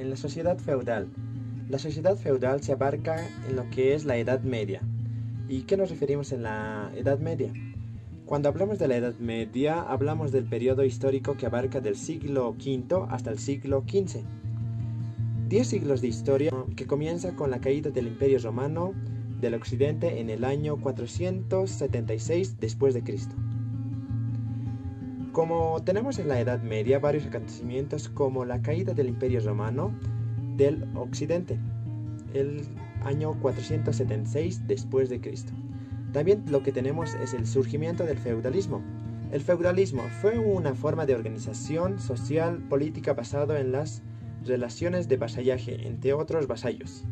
en la sociedad feudal. La sociedad feudal se abarca en lo que es la Edad Media. ¿Y qué nos referimos en la Edad Media? Cuando hablamos de la Edad Media, hablamos del periodo histórico que abarca del siglo V hasta el siglo XV. 10 siglos de historia que comienza con la caída del Imperio Romano del Occidente en el año 476 después de Cristo. Como tenemos en la Edad Media varios acontecimientos como la caída del Imperio Romano del Occidente, el año 476 después de Cristo. También lo que tenemos es el surgimiento del feudalismo. El feudalismo fue una forma de organización social política basado en las relaciones de vasallaje entre otros vasallos.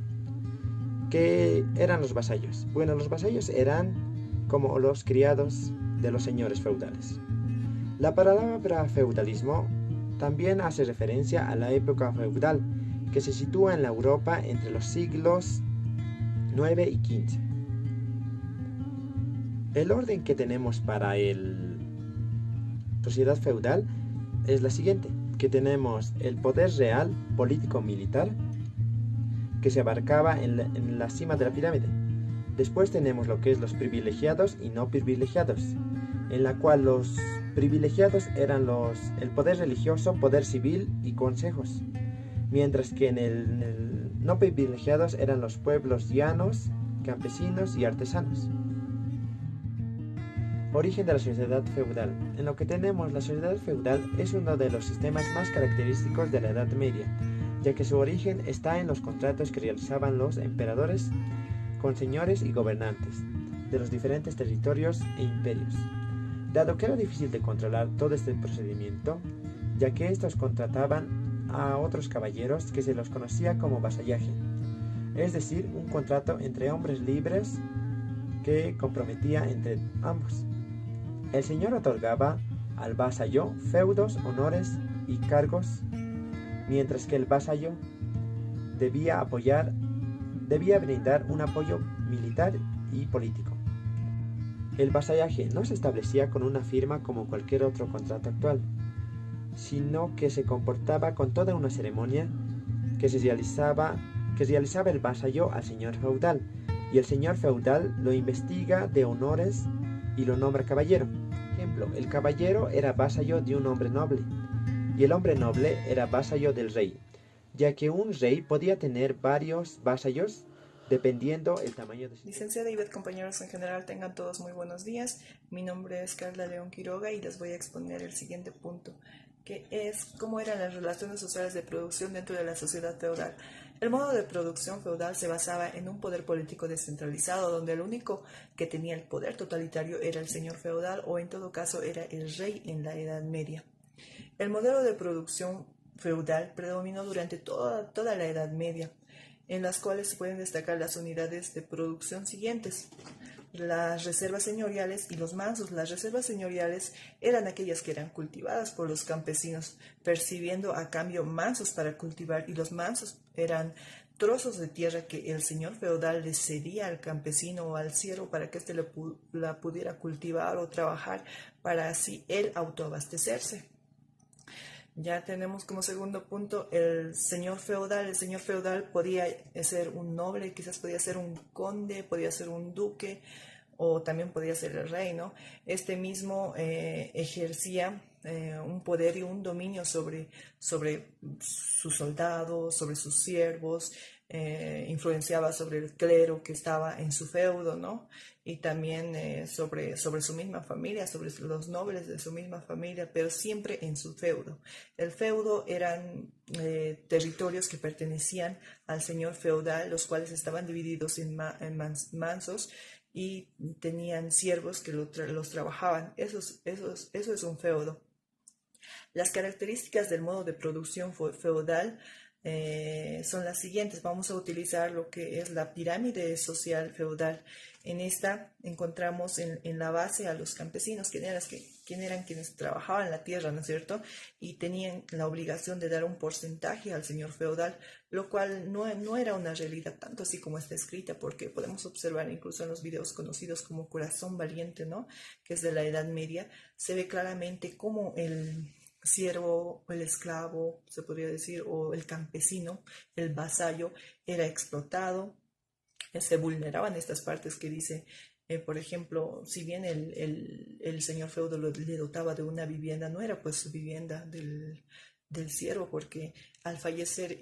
¿Qué eran los vasallos? Bueno, los vasallos eran como los criados de los señores feudales. La palabra feudalismo también hace referencia a la época feudal, que se sitúa en la Europa entre los siglos IX y XV. El orden que tenemos para la sociedad feudal es la siguiente, que tenemos el poder real, político-militar, que se abarcaba en la cima de la pirámide. Después tenemos lo que es los privilegiados y no privilegiados, en la cual los privilegiados eran el poder religioso, poder civil y consejos, mientras que en el no privilegiados eran los pueblos llanos, campesinos y artesanos. Origen de la sociedad feudal. En lo que tenemos, la sociedad feudal es uno de los sistemas más característicos de la Edad Media, ya que su origen está en los contratos que realizaban los emperadores con señores y gobernantes de los diferentes territorios e imperios. Dado que era difícil de controlar todo este procedimiento, ya que estos contrataban a otros caballeros que se los conocía como vasallaje, es decir, un contrato entre hombres libres que comprometía entre ambos. El señor otorgaba al vasallo feudos, honores y cargos, mientras que el vasallo debía brindar un apoyo militar y político. El vasallaje no se establecía con una firma como cualquier otro contrato actual, sino que se comportaba con toda una ceremonia que realizaba el vasallo al señor feudal, y el señor feudal lo investiga de honores y lo nombra caballero. Por ejemplo, el caballero era vasallo de un hombre noble, y el hombre noble era vasallo del rey, ya que un rey podía tener varios vasallos dependiendo el tamaño de su... Licenciada Ivette, compañeros en general, tengan todos muy buenos días. Mi nombre es Carla León Quiroga y les voy a exponer el siguiente punto, que es cómo eran las relaciones sociales de producción dentro de la sociedad feudal. El modo de producción feudal se basaba en un poder político descentralizado, donde el único que tenía el poder totalitario era el señor feudal, o en todo caso era el rey en la Edad Media. El modelo de producción feudal predominó durante toda la Edad Media, en las cuales se pueden destacar las unidades de producción siguientes: las reservas señoriales y los mansos. Las reservas señoriales eran aquellas que eran cultivadas por los campesinos, percibiendo a cambio mansos para cultivar, y los mansos eran trozos de tierra que el señor feudal le cedía al campesino o al siervo para que éste la pudiera cultivar o trabajar, para así él autoabastecerse. Ya tenemos como segundo punto el señor feudal. El señor feudal podía ser un noble, quizás podía ser un conde, podía ser un duque, o también podía ser el rey, ¿no? Este mismo ejercía un poder y un dominio sobre sus soldados, sobre sus siervos, influenciaba sobre el clero que estaba en su feudo, ¿no? Y también sobre su misma familia, sobre los nobles de su misma familia, pero siempre en su feudo. El feudo eran territorios que pertenecían al señor feudal, los cuales estaban divididos en mansos, y tenían siervos que los trabajaban. Eso es un feudo. Las características del modo de producción feudal son las siguientes. Vamos a utilizar lo que es la pirámide social feudal. En esta encontramos en la base a los campesinos, quienes eran quienes trabajaban la tierra, ¿no es cierto? Y tenían la obligación de dar un porcentaje al señor feudal, lo cual no era una realidad tanto así como está escrita, porque podemos observar incluso en los videos conocidos como Corazón Valiente, ¿no? Que es de la Edad Media, se ve claramente cómo siervo o el esclavo, se podría decir, o el campesino, el vasallo, era explotado, se vulneraban estas partes que dice, por ejemplo, si bien el señor feudo le dotaba de una vivienda, no era pues su vivienda del siervo, porque al fallecer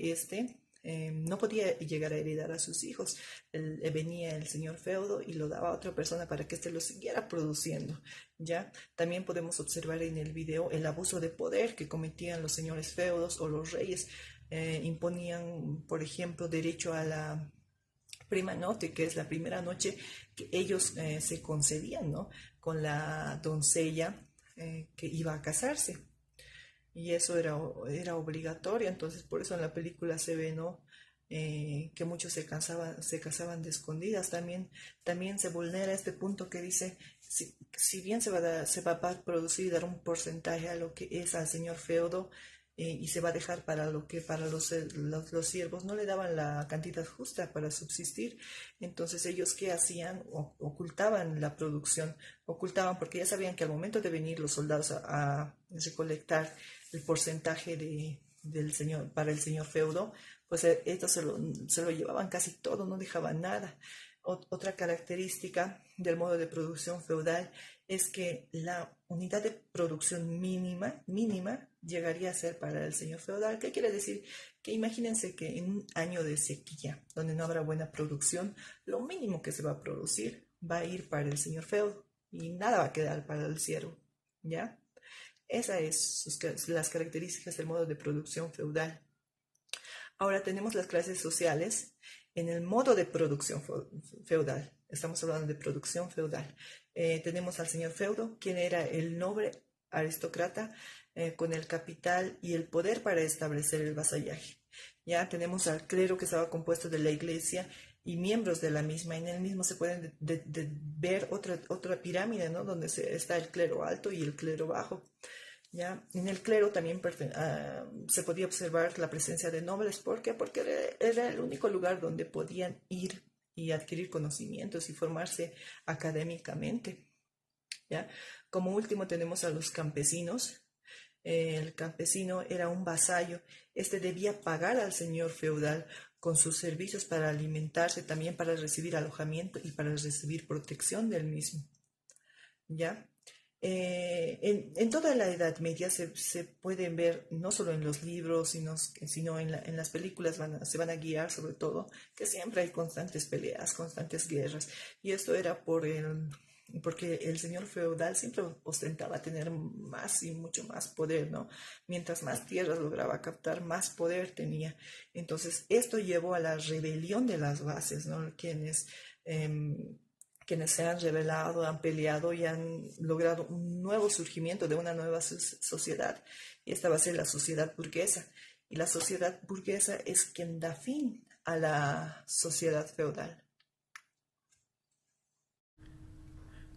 no podía llegar a heredar a sus hijos. Venía el señor feudo y lo daba a otra persona para que éste lo siguiera produciendo. ¿Ya? También podemos observar en el video el abuso de poder que cometían los señores feudos o los reyes. Imponían, por ejemplo, derecho a la prima noche, que es la primera noche que ellos se concedían, ¿no? Con la doncella que iba a casarse. Y eso era obligatorio, entonces por eso en la película se ve, ¿no? Que muchos se casaban de escondidas. También se vulnera este punto que dice, si bien se va a producir y dar un porcentaje a lo que es al señor feudo, y se va a dejar para lo que para los siervos no le daban la cantidad justa para subsistir. Entonces ellos qué hacían, ocultaban la producción, ocultaban porque ya sabían que al momento de venir los soldados a recolectar el porcentaje del señor para el señor feudo, pues esto se lo llevaban casi todo, no dejaban nada. Otra característica del modo de producción feudal es que la unidad de producción mínima llegaría a ser para el señor feudal. ¿Qué quiere decir? Que imagínense que en un año de sequía, donde no habrá buena producción, lo mínimo que se va a producir va a ir para el señor feudo y nada va a quedar para el siervo, ¿ya? Esas es las características del modo de producción feudal. Ahora tenemos las clases sociales en el modo de producción feudal. Estamos hablando de producción feudal. Tenemos al señor feudo, quien era el noble aristócrata con el capital y el poder para establecer el vasallaje. Ya tenemos al clero, que estaba compuesto de la iglesia y miembros de la misma. En el mismo se pueden ver otra pirámide, ¿no? Donde está el clero alto y el clero bajo. ¿Ya? En el clero también se podía observar la presencia de nobles. ¿Por qué? Porque era el único lugar donde podían ir y adquirir conocimientos y formarse académicamente. ¿Ya? Como último tenemos a los campesinos. El campesino era un vasallo. Este debía pagar al señor feudal con sus servicios para alimentarse, también para recibir alojamiento y para recibir protección del mismo. ¿Ya? En toda la Edad Media se pueden ver, no solo en los libros, sino en las películas se van a guiar sobre todo, que siempre hay constantes peleas, constantes guerras. Y esto era porque el señor feudal siempre ostentaba tener más y mucho más poder, ¿no? Mientras más tierras lograba captar, más poder tenía. Entonces, esto llevó a la rebelión de las bases, ¿no? Quienes se han rebelado, han peleado y han logrado un nuevo surgimiento de una nueva sociedad. Y esta va a ser la sociedad burguesa. Y la sociedad burguesa es quien da fin a la sociedad feudal.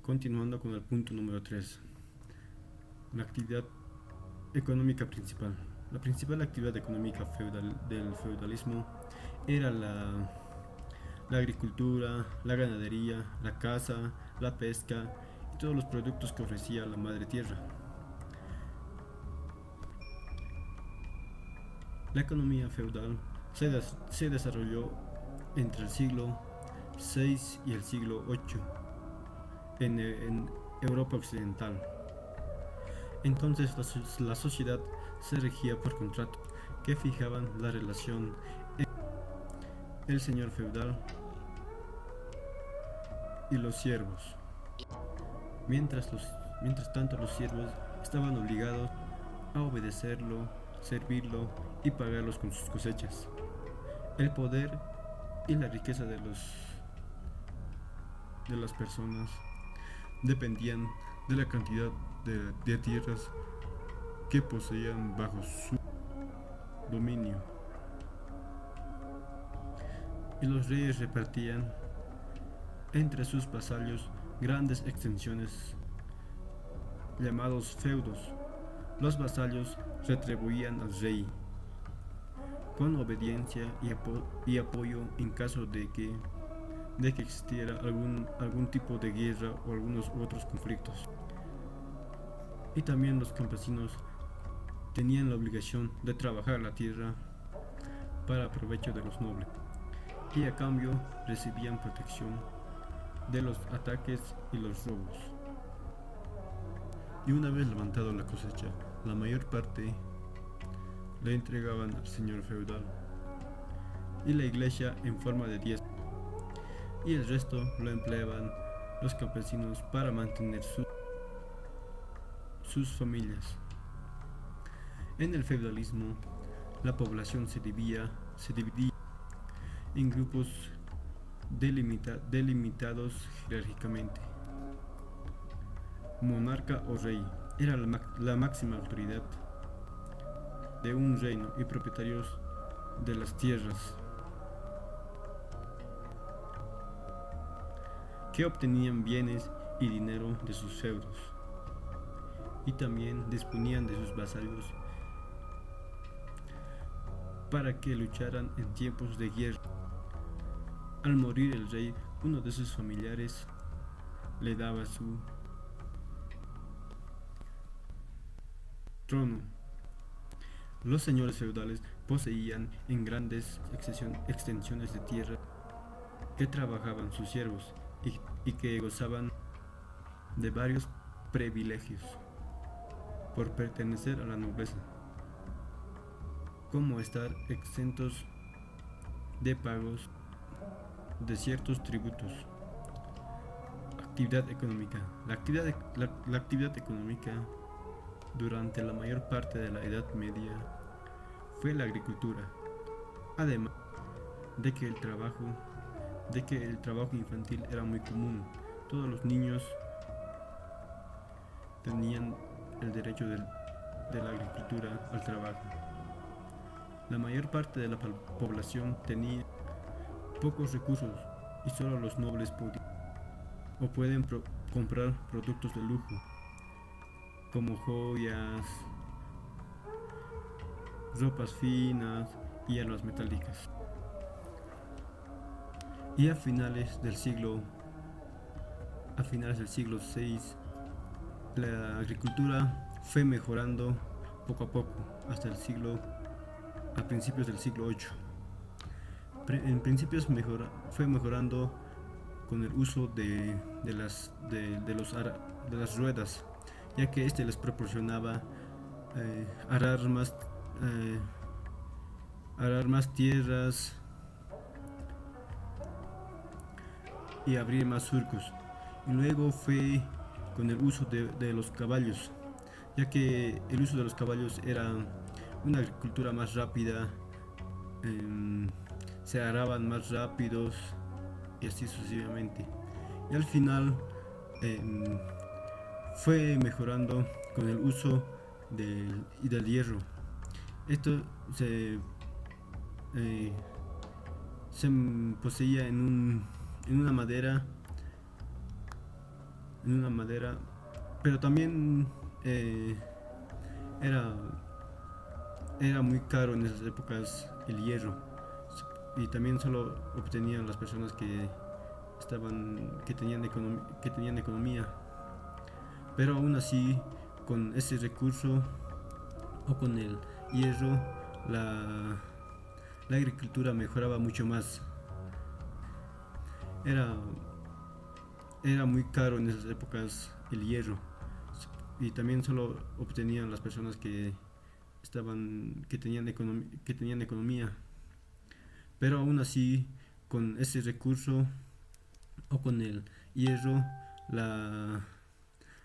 Continuando con el punto número 3, la actividad económica principal. La principal actividad económica del feudalismo era la agricultura, la ganadería, la caza, la pesca y todos los productos que ofrecía la madre tierra. La economía feudal se desarrolló entre el siglo VI y el siglo VIII en Europa Occidental. Entonces la sociedad se regía por contrato que fijaban la relación entre el señor feudal y los siervos. Mientras tanto los siervos estaban obligados a obedecerlo, servirlo y pagarlos con sus cosechas. El poder y la riqueza de las personas dependían de la cantidad de tierras que poseían bajo su dominio. Y los reyes repartían entre sus vasallos grandes extensiones llamados feudos. Los vasallos retribuían al rey con obediencia y apoyo en caso de que existiera algún tipo de guerra o algunos otros conflictos. Y también los campesinos tenían la obligación de trabajar la tierra para provecho de los nobles y a cambio recibían protección de los ataques y los robos. Y una vez levantado la cosecha, la mayor parte la entregaban al señor feudal y la iglesia en forma de diezmo, y el resto lo empleaban los campesinos para mantener sus familias. En el feudalismo, la población se dividía en grupos delimitados jerárquicamente. Monarca o rey era la máxima autoridad de un reino y propietarios de las tierras, que obtenían bienes y dinero de sus feudos, y también disponían de sus vasallos para que lucharan en tiempos de guerra. Al morir el rey, uno de sus familiares le daba su trono. Los señores feudales poseían en grandes extensiones de tierra que trabajaban sus siervos y que gozaban de varios privilegios por pertenecer a la nobleza, como estar exentos de pagos de ciertos tributos. Actividad económica. La actividad económica durante la mayor parte de la Edad Media fue la agricultura, además de que el trabajo infantil era muy común. Todos los niños tenían el derecho de la agricultura al trabajo. La mayor parte de la población tenía pocos recursos y solo los nobles pueden comprar productos de lujo como joyas, ropas finas y armas metálicas. Y a finales del siglo VI, la agricultura fue mejorando poco a poco a principios del siglo VIII. En principios fue mejorando con el uso de las ruedas, ya que este les proporcionaba arar más tierras y abrir más surcos. Y luego fue con el uso de los caballos, ya que el uso de los caballos era una agricultura más rápida, se araban más rápidos y así sucesivamente. Y al final fue mejorando con el uso del hierro. Esto se poseía en una madera, pero también era muy caro en esas épocas el hierro, y también solo obtenían las personas que tenían economía. Pero aún así, con ese recurso o con el hierro, la agricultura mejoraba mucho más. Era muy caro en esas épocas el hierro, y también solo obtenían las personas que tenían economía. Pero aún así, con ese recurso o con el hierro, la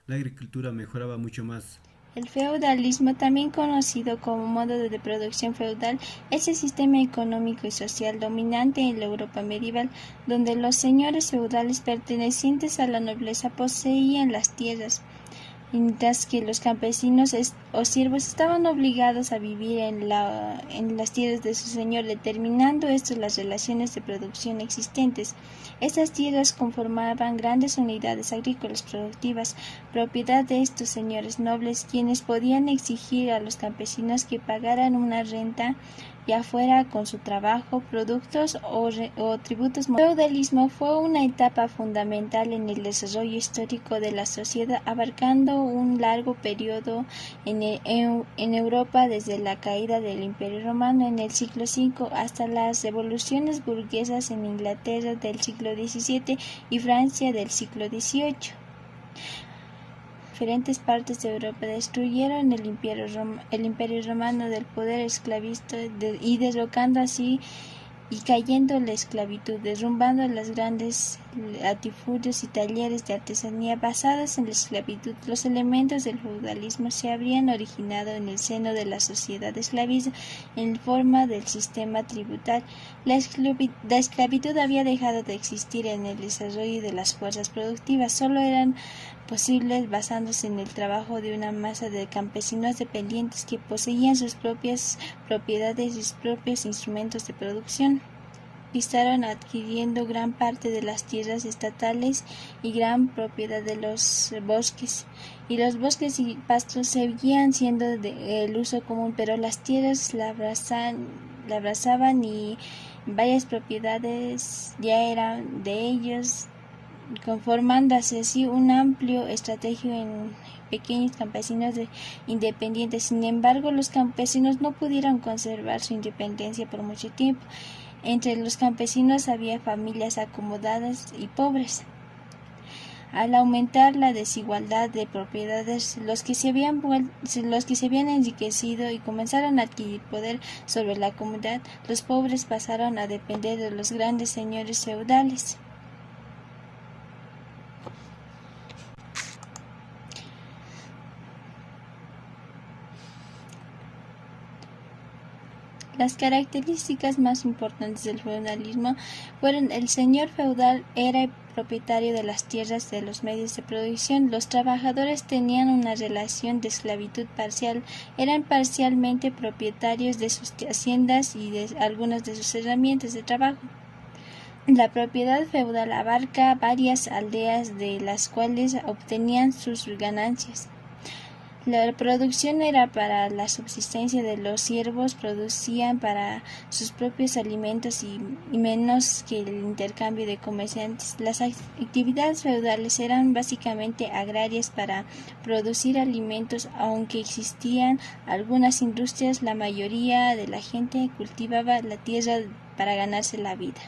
agricultura mejoraba mucho más. El feudalismo, también conocido como modo de producción feudal, es el sistema económico y social dominante en la Europa medieval, donde los señores feudales pertenecientes a la nobleza poseían las tierras, mientras que los campesinos o siervos estaban obligados a vivir en las tierras de su señor, determinando esto las relaciones de producción existentes. Estas tierras conformaban grandes unidades agrícolas productivas, propiedad de estos señores nobles, quienes podían exigir a los campesinos que pagaran una renta ya fuera con su trabajo, productos o tributos. El feudalismo fue una etapa fundamental en el desarrollo histórico de la sociedad, abarcando un largo periodo en Europa desde la caída del Imperio Romano en el siglo V hasta las revoluciones burguesas en Inglaterra del siglo XVII y Francia del siglo XVIII. Diferentes partes de Europa destruyeron el Imperio Romano del poder esclavista y derrocando así y cayendo la esclavitud, derrumbando los grandes latifundios y talleres de artesanía basados en la esclavitud. Los elementos del feudalismo se habrían originado en el seno de la sociedad esclavista en forma del sistema tributario. La esclavitud había dejado de existir en el desarrollo de las fuerzas productivas, solo eran posibles basándose en el trabajo de una masa de campesinos dependientes que poseían sus propias propiedades y sus propios instrumentos de producción. Conquistaron adquiriendo gran parte de las tierras estatales y gran propiedad de los bosques. Y los bosques y pastos seguían siendo el uso común, pero las tierras la abrazaban y varias propiedades ya eran de ellos, conformándose así un amplio estrategio en pequeños campesinos independientes. Sin embargo, los campesinos no pudieron conservar su independencia por mucho tiempo. Entre los campesinos había familias acomodadas y pobres. Al aumentar la desigualdad de propiedades, los que se habían enriquecido y comenzaron a adquirir poder sobre la comunidad, los pobres pasaron a depender de los grandes señores feudales. Las características más importantes del feudalismo fueron: el señor feudal era propietario de las tierras de los medios de producción, los trabajadores tenían una relación de esclavitud parcial, eran parcialmente propietarios de sus haciendas y de algunas de sus herramientas de trabajo. La propiedad feudal abarca varias aldeas de las cuales obtenían sus ganancias. La producción era para la subsistencia de los siervos, producían para sus propios alimentos y menos que el intercambio de comerciantes. Las actividades feudales eran básicamente agrarias para producir alimentos, aunque existían algunas industrias, la mayoría de la gente cultivaba la tierra para ganarse la vida.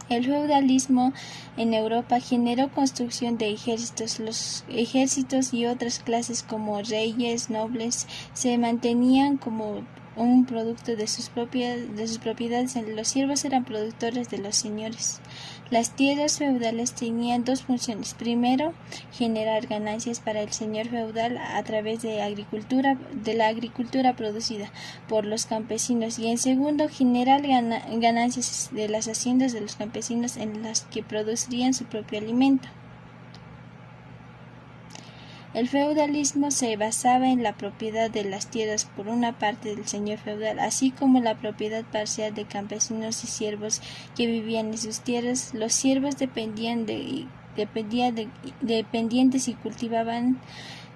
El feudalismo en Europa generó construcción de ejércitos. Los ejércitos y otras clases como reyes, nobles, se mantenían como un producto de sus propiedades. Los siervos eran productores de los señores. Las tierras feudales tenían dos funciones. Primero, generar ganancias para el señor feudal a través de la agricultura producida por los campesinos, y en segundo, generar ganancias de las haciendas de los campesinos en las que producirían su propio alimento. El feudalismo se basaba en la propiedad de las tierras por una parte del señor feudal, así como la propiedad parcial de campesinos y siervos que vivían en sus tierras. Los siervos dependientes y cultivaban,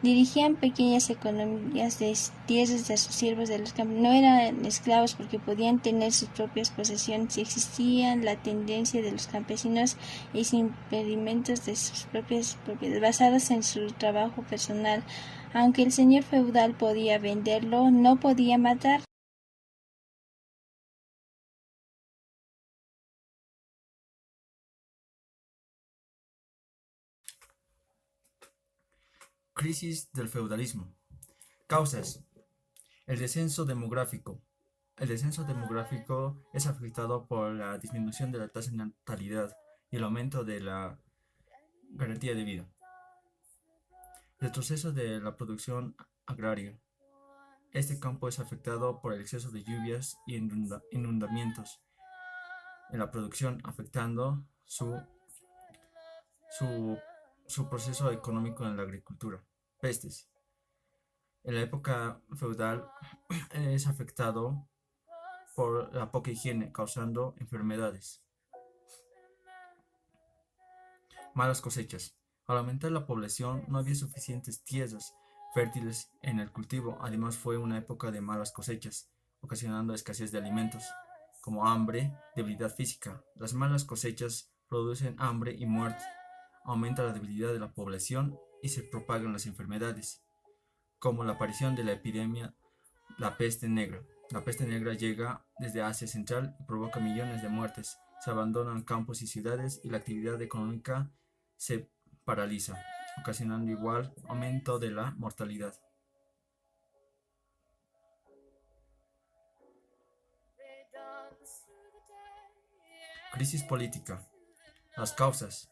dirigían pequeñas economías de tierras de sus siervos de los campos. No eran esclavos porque podían tener sus propias posesiones y existían la tendencia de los campesinos y sin impedimentos de sus propias propiedades basadas en su trabajo personal. Aunque el señor feudal podía venderlo, no podía matar. Crisis del feudalismo. Causas. El descenso demográfico. El descenso demográfico es afectado por la disminución de la tasa de natalidad y el aumento de la garantía de vida. Retroceso de la producción agraria. Este campo es afectado por el exceso de lluvias y inundamientos en la producción, afectando su proceso económico en la agricultura. Pestes. En la época feudal es afectado por la poca higiene, causando enfermedades. Malas cosechas. Al aumentar la población, no había suficientes tierras fértiles en el cultivo. Además fue una época de malas cosechas, ocasionando escasez de alimentos, como hambre, debilidad física. Las malas cosechas producen hambre y muerte, aumenta la debilidad de la población y se propagan las enfermedades, como la aparición de la epidemia, la peste negra. La peste negra llega desde Asia Central y provoca millones de muertes. Se abandonan campos y ciudades y la actividad económica se paraliza, ocasionando igual aumento de la mortalidad. Crisis política. Las causas.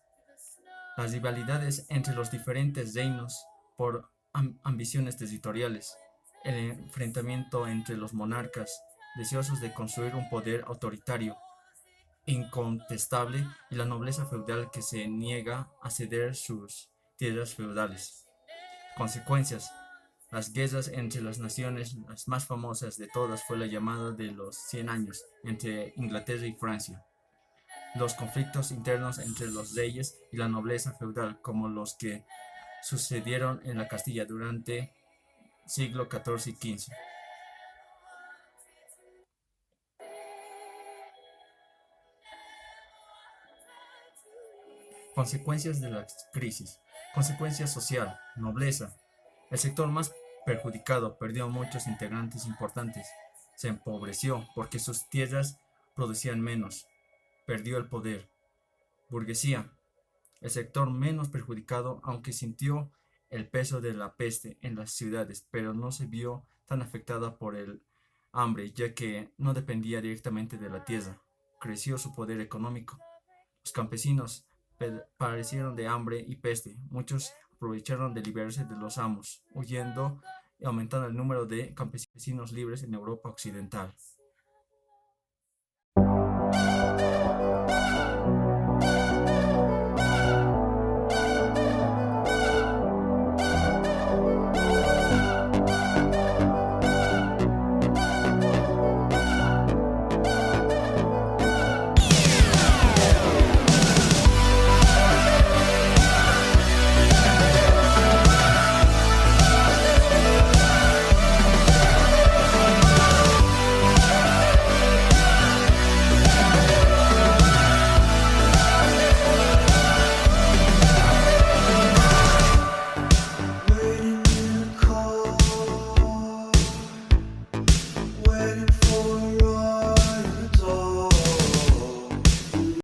Las rivalidades entre los diferentes reinos por ambiciones territoriales. El enfrentamiento entre los monarcas deseosos de construir un poder autoritario incontestable y la nobleza feudal que se niega a ceder sus tierras feudales. Consecuencias. Las guerras entre las naciones, las más famosas de todas fue la llamada de los 100 años entre Inglaterra y Francia. Los conflictos internos entre los reyes y la nobleza feudal, como los que sucedieron en la Castilla durante siglo XIV y XV. Consecuencias de la crisis. Consecuencia social. Nobleza. El sector más perjudicado perdió muchos integrantes importantes. Se empobreció porque sus tierras producían menos. Perdió el poder. Burguesía. El sector menos perjudicado, aunque sintió el peso de la peste en las ciudades, pero no se vio tan afectada por el hambre, ya que no dependía directamente de la tierra. Creció su poder económico. Los campesinos padecieron de hambre y peste. Muchos aprovecharon de liberarse de los amos, huyendo y aumentando el número de campesinos libres en Europa occidental.